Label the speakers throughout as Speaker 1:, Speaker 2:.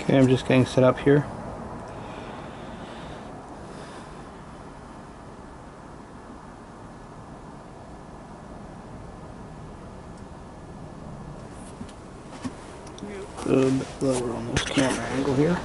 Speaker 1: Okay, I'm just getting set up here. A little bit lower on this camera angle here.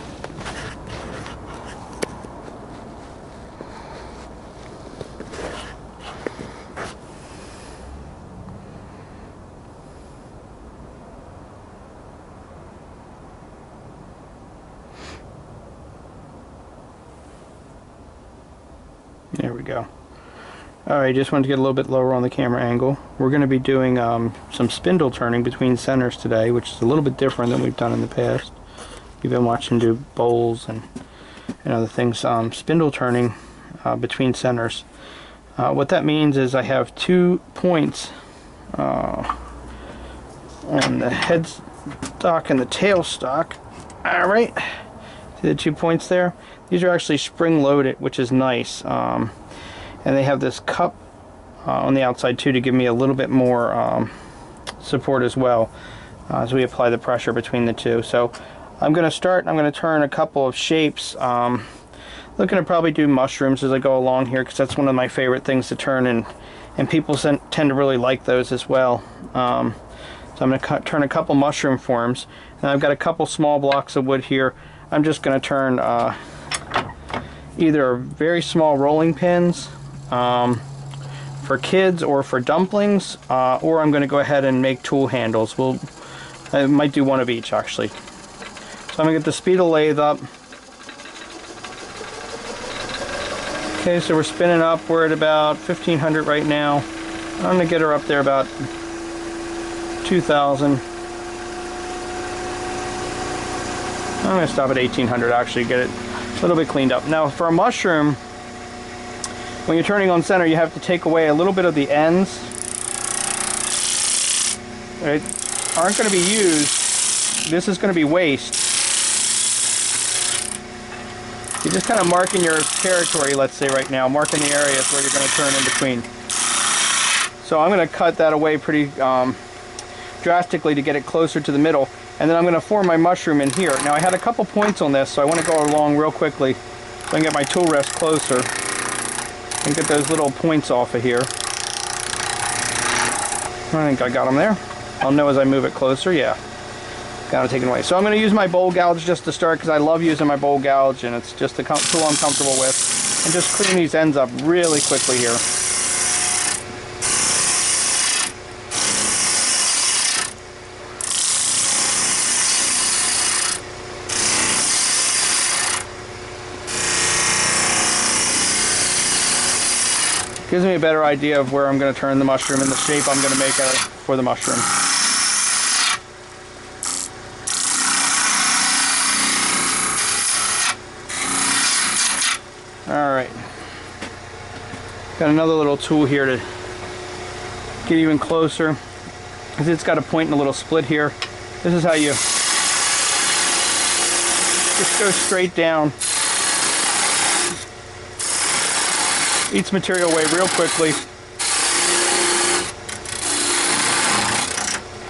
Speaker 1: There we go. Alright, just wanted to get a little bit lower on the camera angle. We're going to be doing some spindle turning between centers today, which is a little bit different than we've done in the past. You've been watching do bowls and other things. Spindle turning between centers. What that means is I have 2 points on the headstock and the tailstock. Alright, see the 2 points there? These are actually spring loaded, which is nice. And they have this cup on the outside too to give me a little bit more support as well as we apply the pressure between the two. So I'm going to start and I'm going to turn a couple of shapes. Looking to probably do mushrooms as I go along here, because that's one of my favorite things to turn, and people tend to really like those as well. So I'm going to turn a couple mushroom forms, and I've got a couple small blocks of wood here. I'm just going to turn either very small rolling pins for kids or for dumplings, or I'm going to go ahead and make tool handles. I might do one of each actually. So I'm going to get the speed of lathe up. Okay, so we're spinning up. We're at about 1500 right now. I'm going to get her up there about 2000. I'm going to stop at 1800 actually, get it a little bit cleaned up. Now for a mushroom, when you're turning on center, you have to take away a little bit of the ends. Right? Aren't going to be used. This is going to be waste. You're just kind of marking your territory, let's say right now, marking the areas where you're going to turn in between. So I'm going to cut that away pretty drastically to get it closer to the middle. And then I'm going to form my mushroom in here. Now I had a couple points on this, so I want to go along real quickly so I can get my tool rest closer and get those little points off of here. I think I got them there. I'll know as I move it closer. Yeah, got them taken away. So I'm going to use my bowl gouge just to start, because I love using my bowl gouge and it's just a tool I'm comfortable with. And just clean these ends up really quickly here. Gives me a better idea of where I'm going to turn the mushroom and the shape I'm going to make for the mushroom. Alright. Got another little tool here to get even closer, because it's got a point and a little split here. This is how you just go straight down. Eats material away real quickly.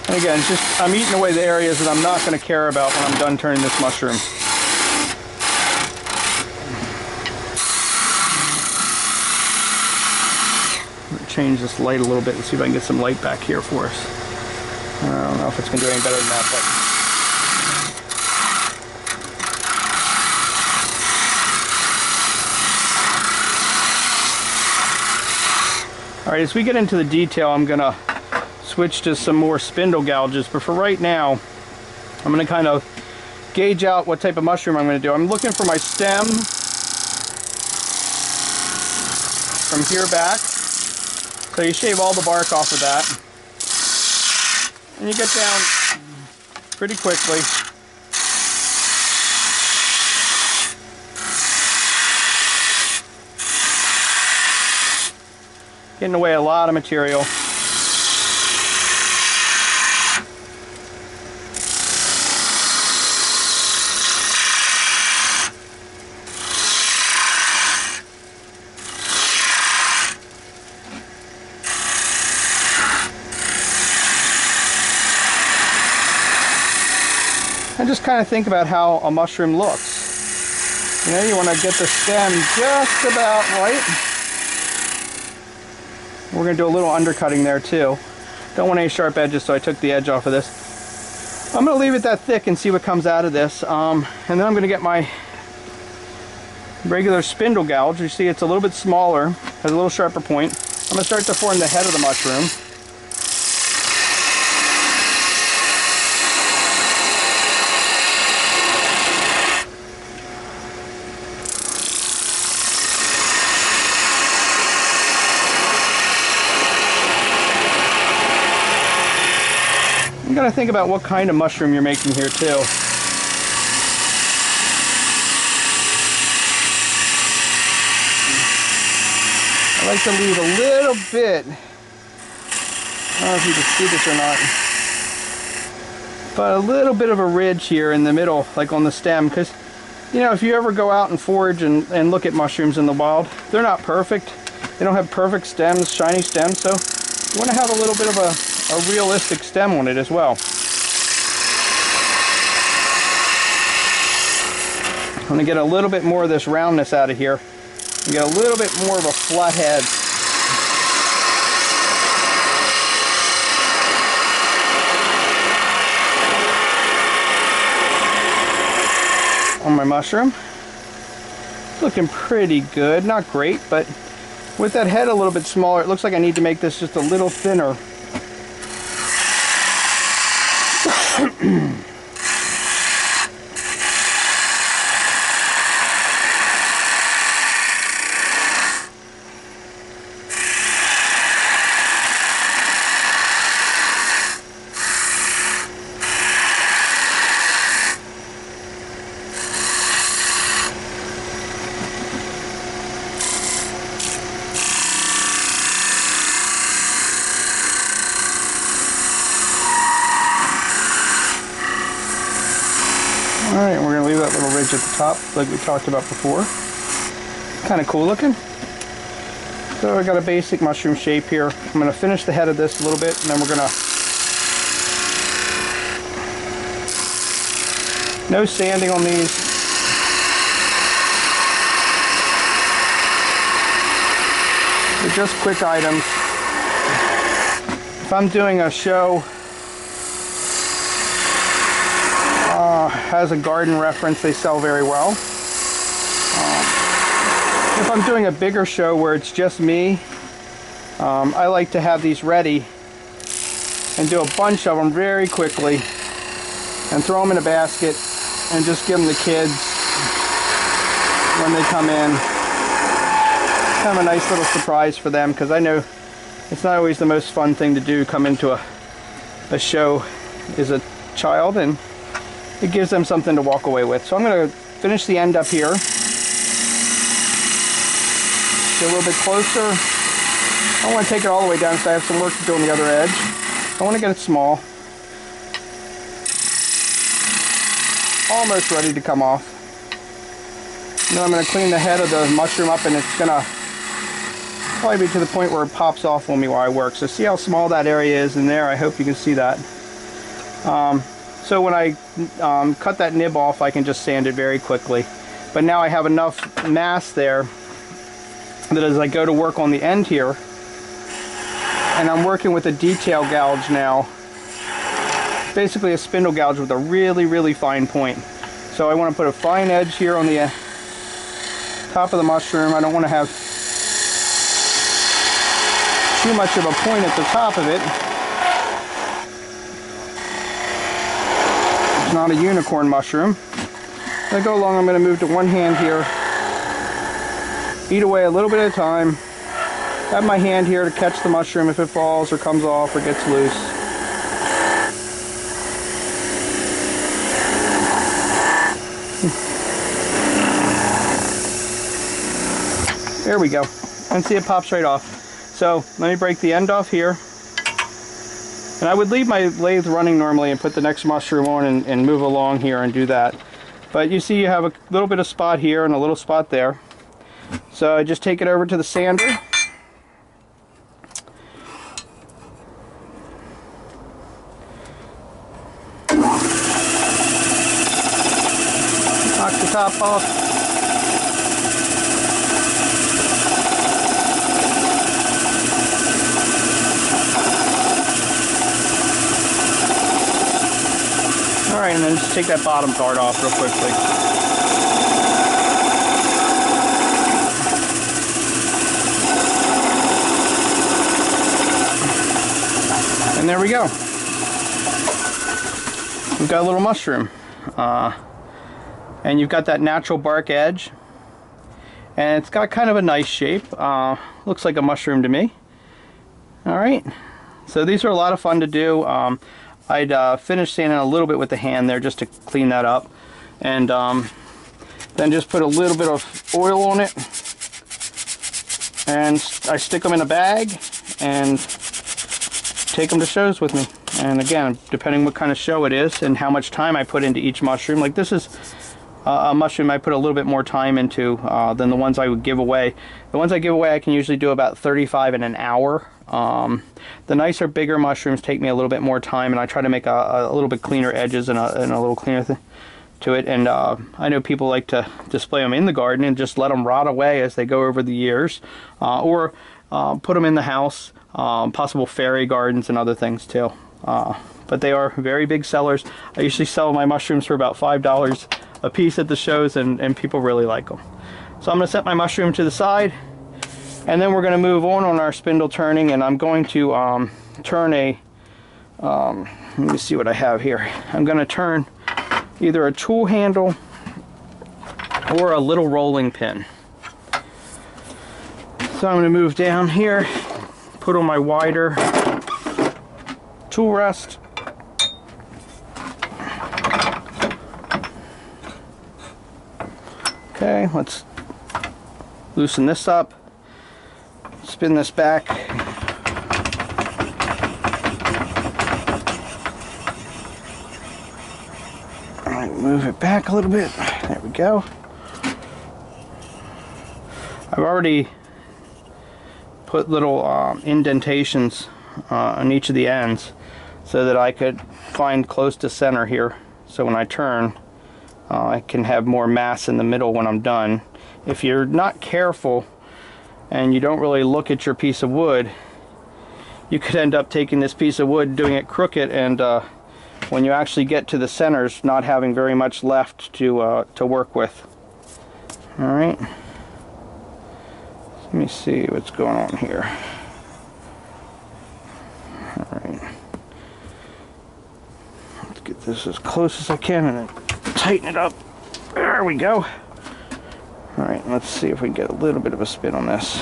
Speaker 1: And again, just I'm eating away the areas that I'm not going to care about when I'm done turning this mushroom. I'm going to change this light a little bit and see if I can get some light back here for us. I don't know if it's going to do any better than that, but alright, as we get into the detail, I'm going to switch to some more spindle gouges, but for right now, I'm going to kind of gauge out what type of mushroom I'm going to do. I'm looking for my stem from here back. So you shave all the bark off of that, and you get down pretty quickly. Getting away a lot of material. And just kind of think about how a mushroom looks. You know, you want to get the stem just about right. We're going to do a little undercutting there too. Don't want any sharp edges, so I took the edge off of this. I'm going to leave it that thick and see what comes out of this. And then I'm going to get my regular spindle gouge. You see it's a little bit smaller, has a little sharper point. I'm going to start to form the head of the mushroom. You gotta think about what kind of mushroom you're making here too. I like to leave a little bit, I don't know if you can see this or not, but a little bit of a ridge here in the middle, like on the stem, because you know, if you ever go out and forage and look at mushrooms in the wild, they're not perfect. They don't have perfect stems, shiny stems, so you want to have a little bit of a realistic stem on it as well. I'm going to get a little bit more of this roundness out of here and get a little bit more of a flat head. On my mushroom. It's looking pretty good, not great, but with that head a little bit smaller, it looks like I need to make this just a little thinner. Alright, we're going to leave that little ridge at the top like we talked about before. Kind of cool looking. So I got a basic mushroom shape here. I'm going to finish the head of this a little bit and then we're going to... No sanding on these. They're just quick items. If I'm doing a show has a garden reference, they sell very well. If I'm doing a bigger show where it's just me, I like to have these ready and do a bunch of them very quickly and throw them in a basket and just give them to kids when they come in. Kind of a nice little surprise for them, because I know it's not always the most fun thing to do, come into a show as a child, and it gives them something to walk away with. So I'm going to finish the end up here. Get a little bit closer. I don't want to take it all the way down because I have some work to do on the other edge. I want to get it small. Almost ready to come off. And then I'm going to clean the head of the mushroom up, and it's going to probably be to the point where it pops off on me while I work. So see how small that area is in there? I hope you can see that. So when I cut that nib off, I can just sand it very quickly. But now I have enough mass there that as I go to work on the end here, and I'm working with a detail gouge now, basically a spindle gouge with a really, really fine point. So I want to put a fine edge here on the top of the mushroom. I don't want to have too much of a point at the top of it. It's not a unicorn mushroom. As I go along, I'm going to move to one hand here, eat away a little bit at a time. Have my hand here to catch the mushroom if it falls or comes off or gets loose. There we go. And see, it pops right off. So let me break the end off here. And I would leave my lathe running normally and put the next mushroom on and move along here and do that. But you see you have a little bit of spot here and a little spot there. So I just take it over to the sander. top off. Alright, and then just take that bottom part off real quickly. And there we go. We've got a little mushroom. And you've got that natural bark edge. And it's got kind of a nice shape. Looks like a mushroom to me. Alright. So these are a lot of fun to do. I'd finish sanding a little bit with the hand there just to clean that up. And then just put a little bit of oil on it. And I stick them in a bag and take them to shows with me. And again, depending what kind of show it is and how much time I put into each mushroom. Like this is a mushroom I put a little bit more time into than the ones I would give away. The ones I give away I can usually do about 35 in an hour. The nicer, bigger mushrooms take me a little bit more time, and I try to make a little bit cleaner edges and a little cleaner to it. And I know people like to display them in the garden and just let them rot away as they go over the years, or put them in the house, possible fairy gardens and other things too. But they are very big sellers. I usually sell my mushrooms for about $5 a piece at the shows, and people really like them. So I'm going to set my mushroom to the side, and then we're going to move on our spindle turning, and I'm going to turn a, let me see what I have here. I'm going to turn either a tool handle or a little rolling pin. So I'm going to move down here, put on my wider tool rest. Okay, let's loosen this up, spin this back. All right, move it back a little bit. There we go. I've already put little indentations on each of the ends so that I could find close to center here. So when I turn, I can have more mass in the middle when I'm done. If you're not careful and you don't really look at your piece of wood, you could end up taking this piece of wood, doing it crooked, and when you actually get to the centers, not having very much left to work with. All right. Let me see what's going on here. All right. Let's get this as close as I can and then tighten it up. There we go. All right, let's see if we can get a little bit of a spin on this.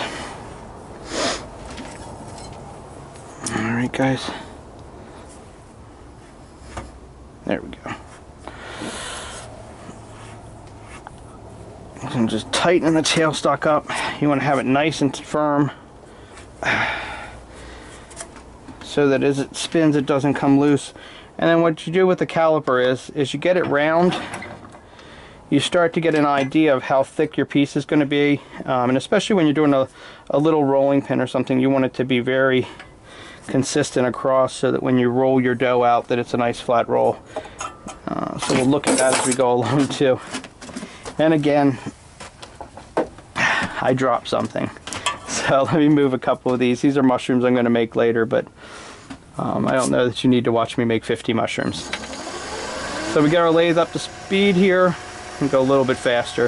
Speaker 1: All right, guys. There we go. And just tighten the tailstock up. You want to have it nice and firm so that as it spins it doesn't come loose. And then what you do with the caliper is you get it round. You start to get an idea of how thick your piece is going to be, and especially when you're doing a little rolling pin or something, you want it to be very consistent across so that when you roll your dough out that it's a nice flat roll. So we'll look at that as we go along too. And again, I dropped something, so let me move a couple of these. These are mushrooms I'm going to make later, but I don't know that you need to watch me make 50 mushrooms. So we get our lathe up to speed here and go a little bit faster.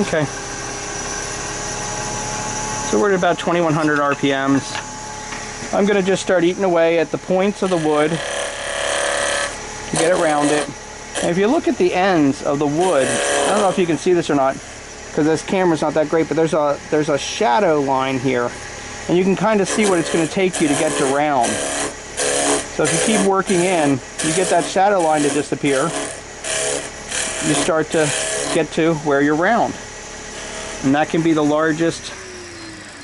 Speaker 1: Okay. So we're at about 2100 RPMs. I'm going to just start eating away at the points of the wood to get it rounded. And if you look at the ends of the wood, I don't know if you can see this or not because this camera's not that great, but there's a shadow line here, and you can kind of see what it's going to take you to get to round. So if you keep working in, you get that shadow line to disappear. You start to get to where you're round. And that can be the largest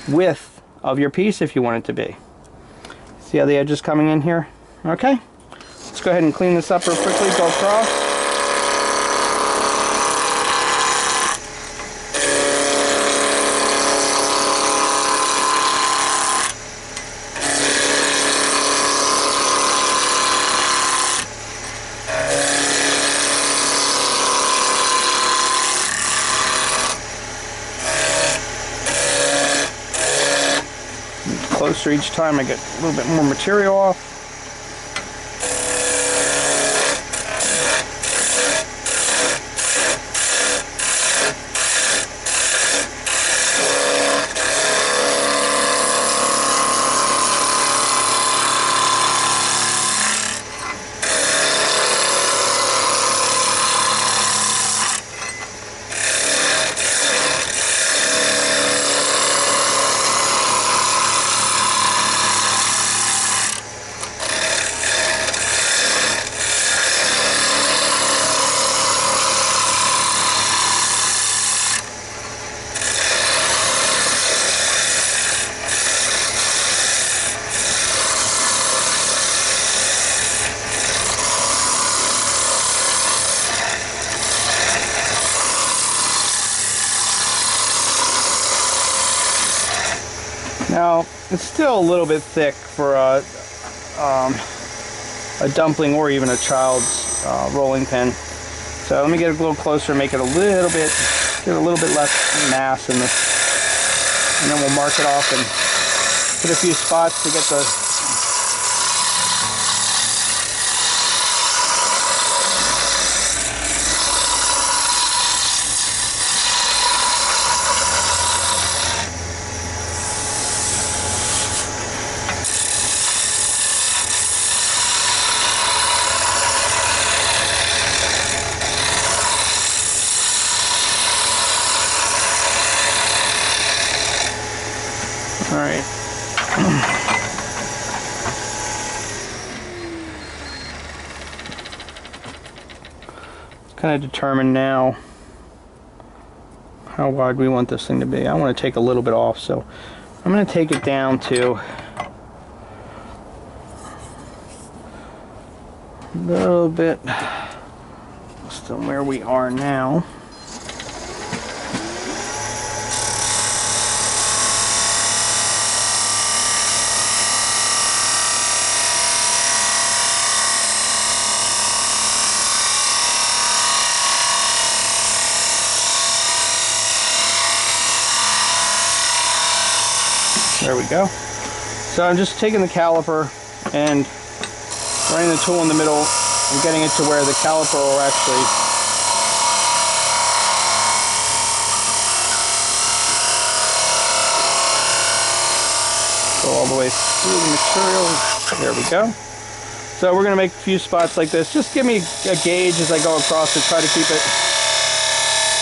Speaker 1: width of your piece if you want it to be. See how the edge is coming in here? Okay. Let's go ahead and clean this up real quickly, go across. closer each time I get a little bit more material off. Now, it's still a little bit thick for a dumpling or even a child's rolling pin. So let me get a little closer and make it a little bit, get a little bit less mass in this. And then we'll mark it off and put a few spots to get the Alright. Kind of determine now how wide we want this thing to be. I want to take a little bit off, so I'm going to take it down to a little bit less than where we are now. There we go. So I'm just taking the caliper and running the tool in the middle and getting it to where the caliper will actually go all the way through the material. There we go. So we're going to make a few spots like this. Just give me a gauge as I go across to try to keep it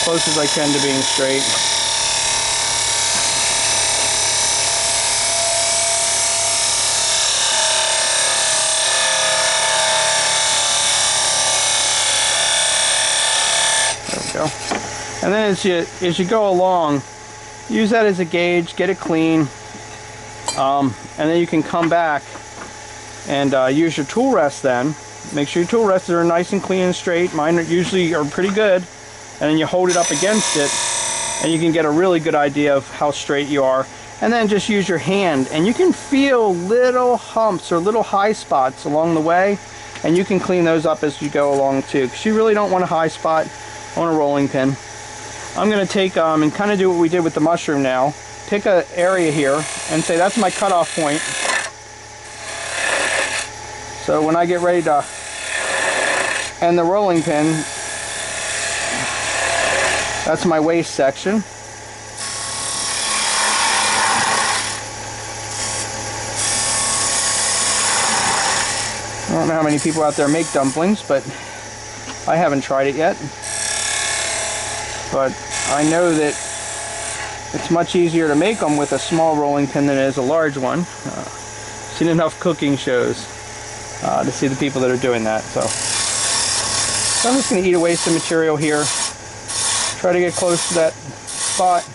Speaker 1: close as I can to being straight. And then as you go along, use that as a gauge, get it clean, and then you can come back and use your tool rest then. Make sure your tool rests are nice and clean and straight. Mine usually are pretty good. And then you hold it up against it, and you can get a really good idea of how straight you are. And then just use your hand, and you can feel little humps or little high spots along the way, and you can clean those up as you go along too, because you really don't want a high spot on a rolling pin. I'm going to take and kind of do what we did with the mushroom now. Pick an area here and say that's my cutoff point. So when I get ready to end the rolling pin, that's my waist section. I don't know how many people out there make dumplings, but I haven't tried it yet. But I know that it's much easier to make them with a small rolling pin than it is a large one. Seen enough cooking shows to see the people that are doing that. So I'm just going to eat away some material here. Try to get close to that spot.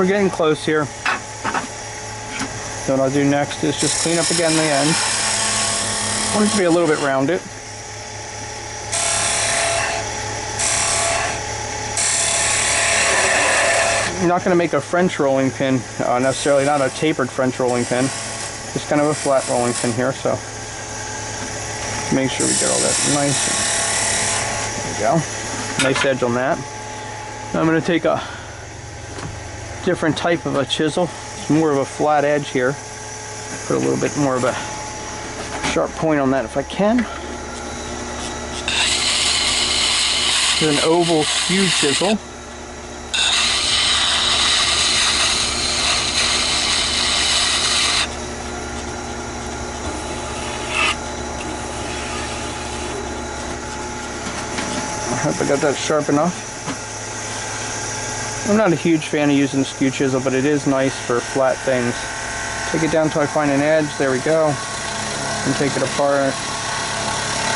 Speaker 1: We're getting close here. So what I'll do next is just clean up again the end. I want it to be a little bit rounded. I'm not going to make a French rolling pin, necessarily not a tapered French rolling pin, just kind of a flat rolling pin here, so make sure we get all that nice. There we go. Nice edge on that. Now I'm going to take a different type of a chisel. It's more of a flat edge here. Put a little bit more of a sharp point on that if I can. This is an oval skew chisel. I hope I got that sharp enough. I'm not a huge fan of using the skew chisel, but it is nice for flat things. Take it down until I find an edge. There we go. And take it apart.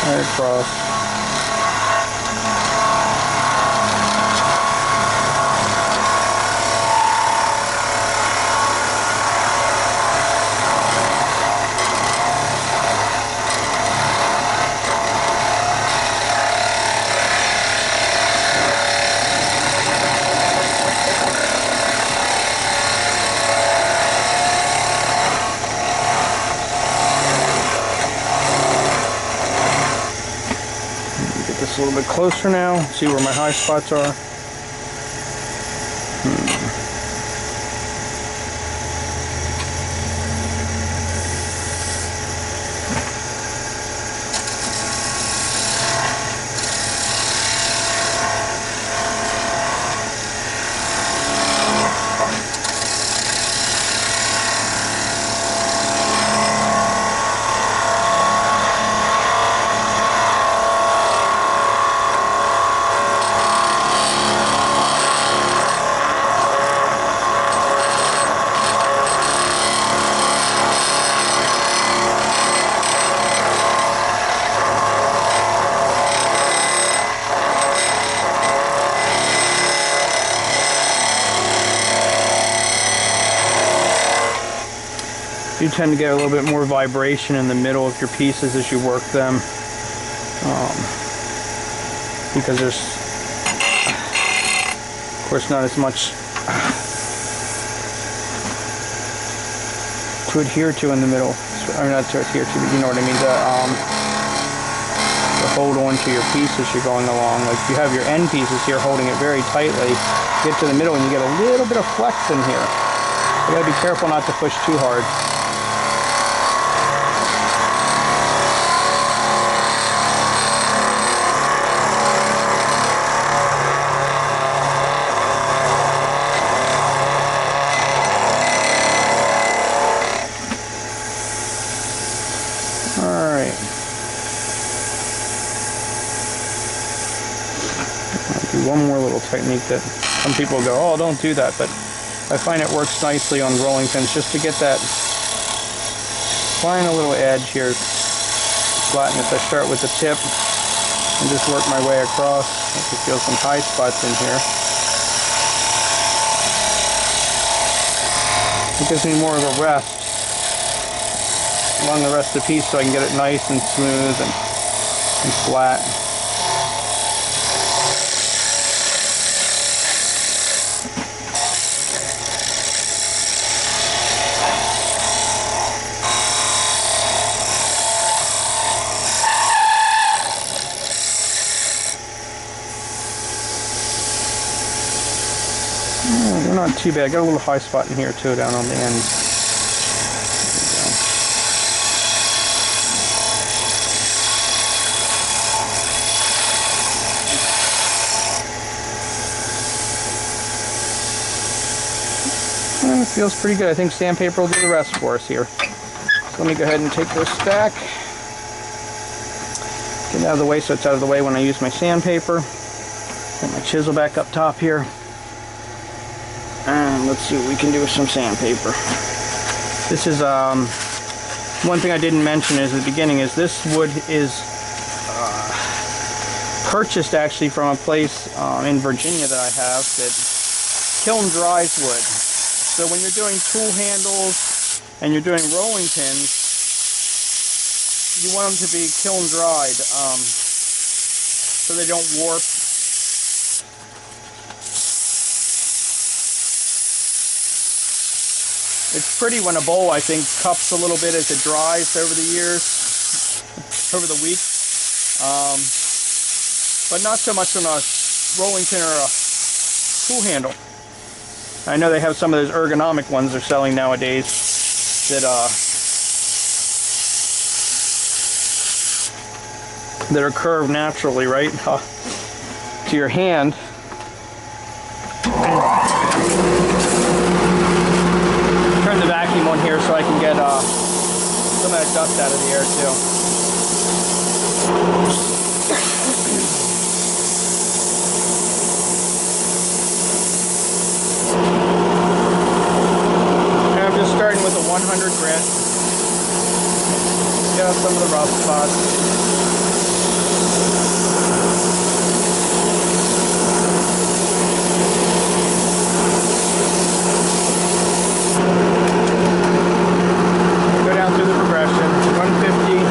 Speaker 1: Right across. A little bit closer now, see where my high spots are. You tend to get a little bit more vibration in the middle of your pieces as you work them, because there's, of course, not as much to adhere to in the middle. I mean, not to adhere to, but you know what I mean. To hold on to your piece as you're going along. Like you have your end pieces here holding it very tightly. Get to the middle and you get a little bit of flex in here. You gotta be careful not to push too hard. One more little technique that some people go, oh, don't do that, but I find it works nicely on rolling pins just to get that final little edge here, flatten it. I start with the tip and just work my way across. I can feel some high spots in here. It gives me more of a rest along the rest of the piece so I can get it nice and smooth and flat. They're not too bad. I got a little high spot in here too, down on the end. And it feels pretty good. I think sandpaper will do the rest for us here. So let me go ahead and take this stack, get it out of the way so it's out of the way when I use my sandpaper. Put my chisel back up top here. And let's see what we can do with some sandpaper. This is one thing I didn't mention is at the beginning is this wood is purchased actually from a place in Virginia that I have that kiln dries wood. So when you're doing tool handles and you're doing rolling pins, you want them to be kiln dried so they don't warp. It's pretty when a bowl, I think, cups a little bit as it dries over the years, over the week. But not so much on a rolling pin or a tool handle. I know they have some of those ergonomic ones they're selling nowadays that are curved naturally, right, to your hand. Turn the vacuum on here so I can get some of that dust out of the air too. And I'm just starting with a 100 grit. Get out some of the rough spots. Go down through the progression, 150.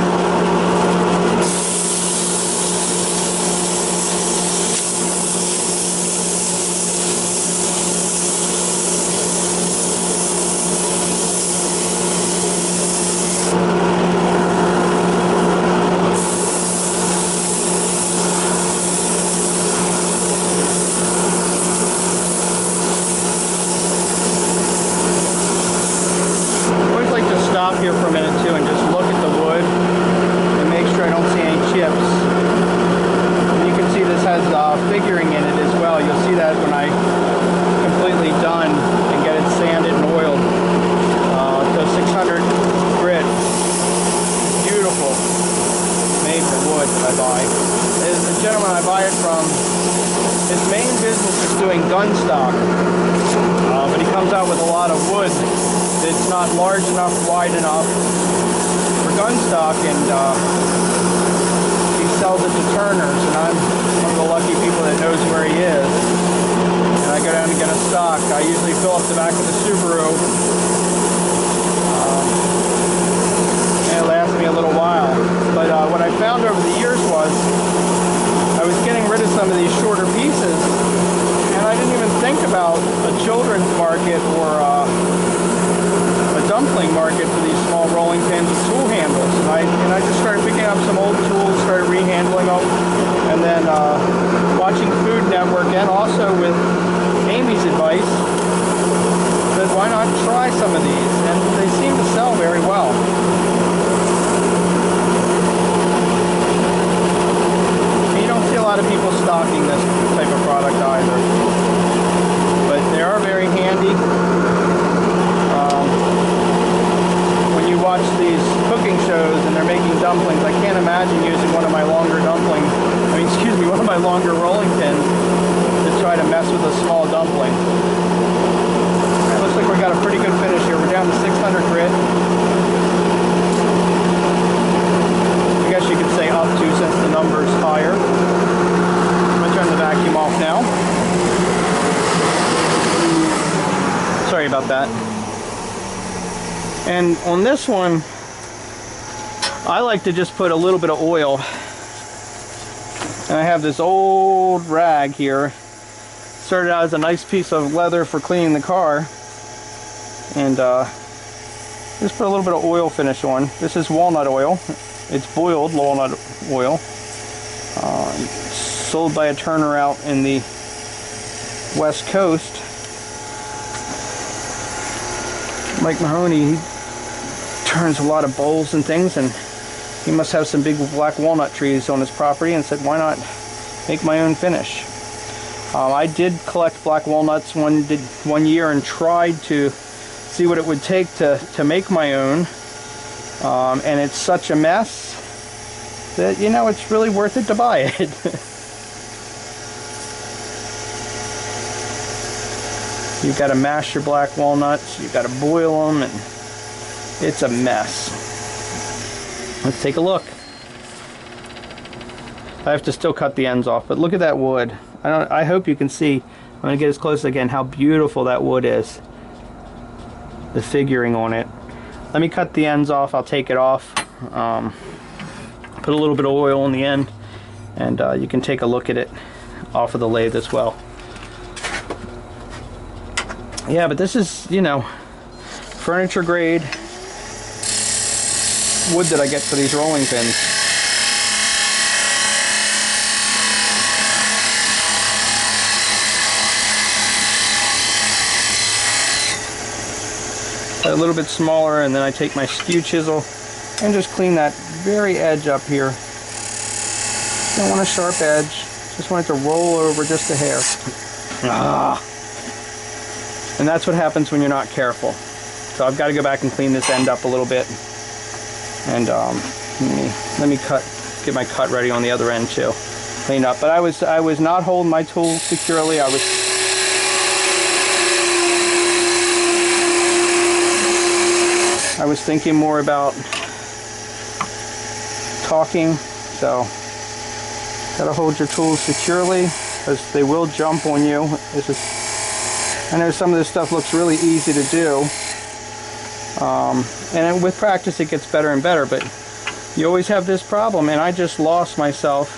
Speaker 1: Stop here for a minute too and just look at the wood and make sure I don't see any chips. And you can see this has figuring in it as well. You'll see that when I completely done and get it sanded and oiled. So 600 grit, beautiful, made for wood that I buy. The gentleman I buy it from, his main business is doing gun stock, but he comes out with a lot of wood. It's not large enough, wide enough for gun stock, and he sells it to turners, and I'm one of the lucky people that knows where he is. And I go down to get a stock. I usually fill up the back of the Subaru, and it lasts me a little while. But what I found over the years was I was getting rid of some of these shorter pieces, and I didn't even think about a children's market or a dumpling market for these small rolling pins with tool handles. And I just started picking up some old tools, started rehandling them, and then watching Food Network, and also with Amy's advice, said why not try some of these, and they seem to sell very well. And you don't see a lot of people stocking this type of product either, but they are very handy. Watch these cooking shows and they're making dumplings. I can't imagine using one of my longer one of my longer rolling pins to try to mess with a small dumpling. It looks like we got a pretty good finish here. We're down to 600 grit. I guess you could say up to, since the number's higher. I'm going to turn the vacuum off now. Sorry about that. And on this one, I like to just put a little bit of oil. And I have this old rag here. Started out as a nice piece of leather for cleaning the car. And just put a little bit of oil finish on. This is walnut oil. It's boiled walnut oil. Sold by a turner out in the West Coast. Mike Mahoney, he turns a lot of bowls and things, and he must have some big black walnut trees on his property, and said, why not make my own finish? I did collect black walnuts one year and tried to see what it would take to make my own, and it's such a mess that, you know, it's really worth it to buy it. You've got to mash your black walnuts, you've got to boil them, and it's a mess. Let's take a look. I have to still cut the ends off, but look at that wood. I hope you can see. I'm going to get as close again how beautiful that wood is. the figuring on it. Let me cut the ends off. I'll take it off, put a little bit of oil on the end, and you can take a look at it off of the lathe as well. Yeah, but this is, you know, furniture grade wood that I get for these rolling pins. A little bit smaller, and then I take my skew chisel and just clean that very edge up here. Don't want a sharp edge, just want it to roll over just a hair. And that's what happens when you're not careful. So I've got to go back and clean this end up a little bit, and let me get my cut ready on the other end too. Clean up. But I was not holding my tool securely. I was thinking more about talking, so gotta hold your tools securely because they will jump on you. I know some of this stuff looks really easy to do, and with practice it gets better and better, but you always have this problem, and I just lost myself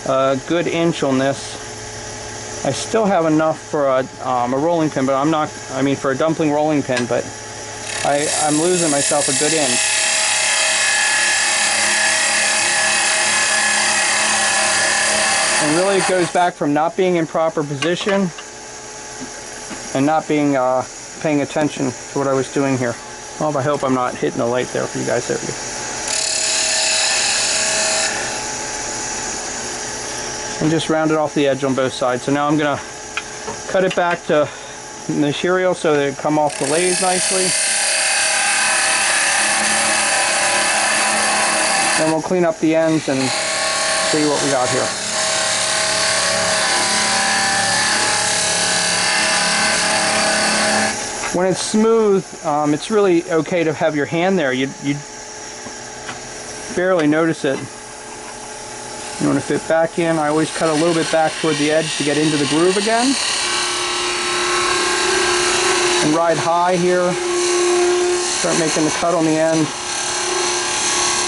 Speaker 1: a good inch on this. I still have enough for a rolling pin, but for a dumpling rolling pin, but I'm losing myself a good inch. And really it goes back from not being in proper position and not being paying attention to what I was doing here. Well, I hope I'm not hitting the light there for you guys. There we go. And just round it off the edge on both sides. So now I'm going to cut it back to material so that it come off the lathe nicely. Then we'll clean up the ends and see what we got here. When it's smooth, it's really okay to have your hand there. You barely notice it. You want to fit back in. I always cut a little bit back toward the edge to get into the groove again. And ride high here. Start making the cut on the end.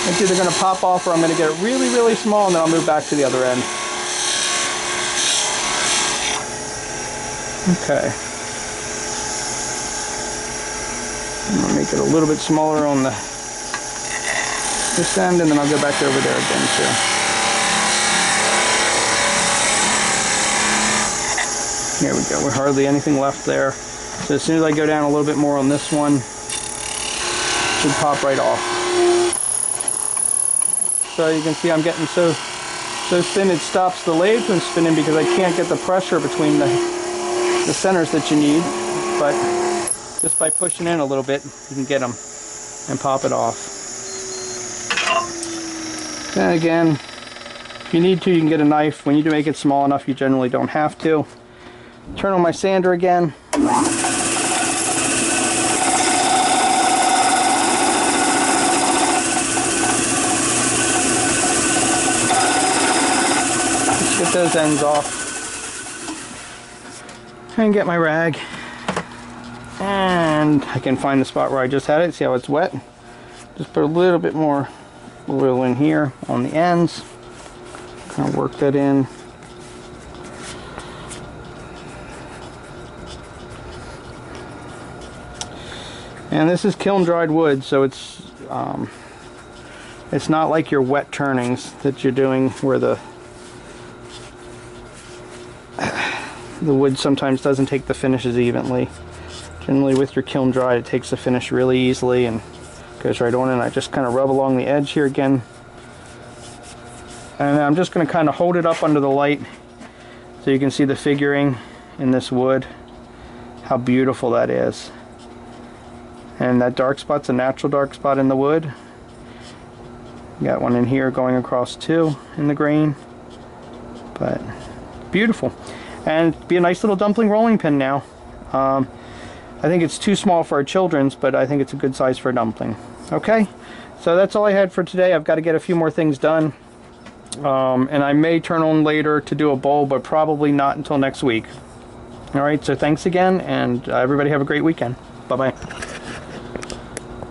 Speaker 1: It's either going to pop off or I'm going to get it really, really small, and then I'll move back to the other end. Okay. I'm going to make it a little bit smaller on this end, and then I'll go back over there again too. There we go. We're hardly anything left there. So as soon as I go down a little bit more on this one, it should pop right off. So you can see I'm getting so thin it stops the lathe from spinning because I can't get the pressure between the centers that you need. But just by pushing in a little bit, you can get them and pop it off. Then again, if you need to, you can get a knife. When you do make it small enough, you generally don't have to. Turn on my sander again. Get those ends off and get my rag, and I can find the spot where I just had it. See how it's wet? Just put a little bit more oil in here on the ends, kind of work that in. And this is kiln dried wood, so it's not like your wet turnings that you're doing where the wood sometimes doesn't take the finishes evenly. Generally with your kiln dried, it takes the finish really easily and goes right on, and I just kind of rub along the edge here again. And I'm just going to kind of hold it up under the light so you can see the figuring in this wood, how beautiful that is. And that dark spot's a natural dark spot in the wood. Got one in here going across too in the grain, but beautiful. And be a nice little dumpling rolling pin now. I think it's too small for our children's, but I think it's a good size for a dumpling. Okay, so that's all I had for today. I've got to get a few more things done, and I may turn on later to do a bowl, but probably not until next week. All right, so thanks again, and everybody have a great weekend. Bye-bye.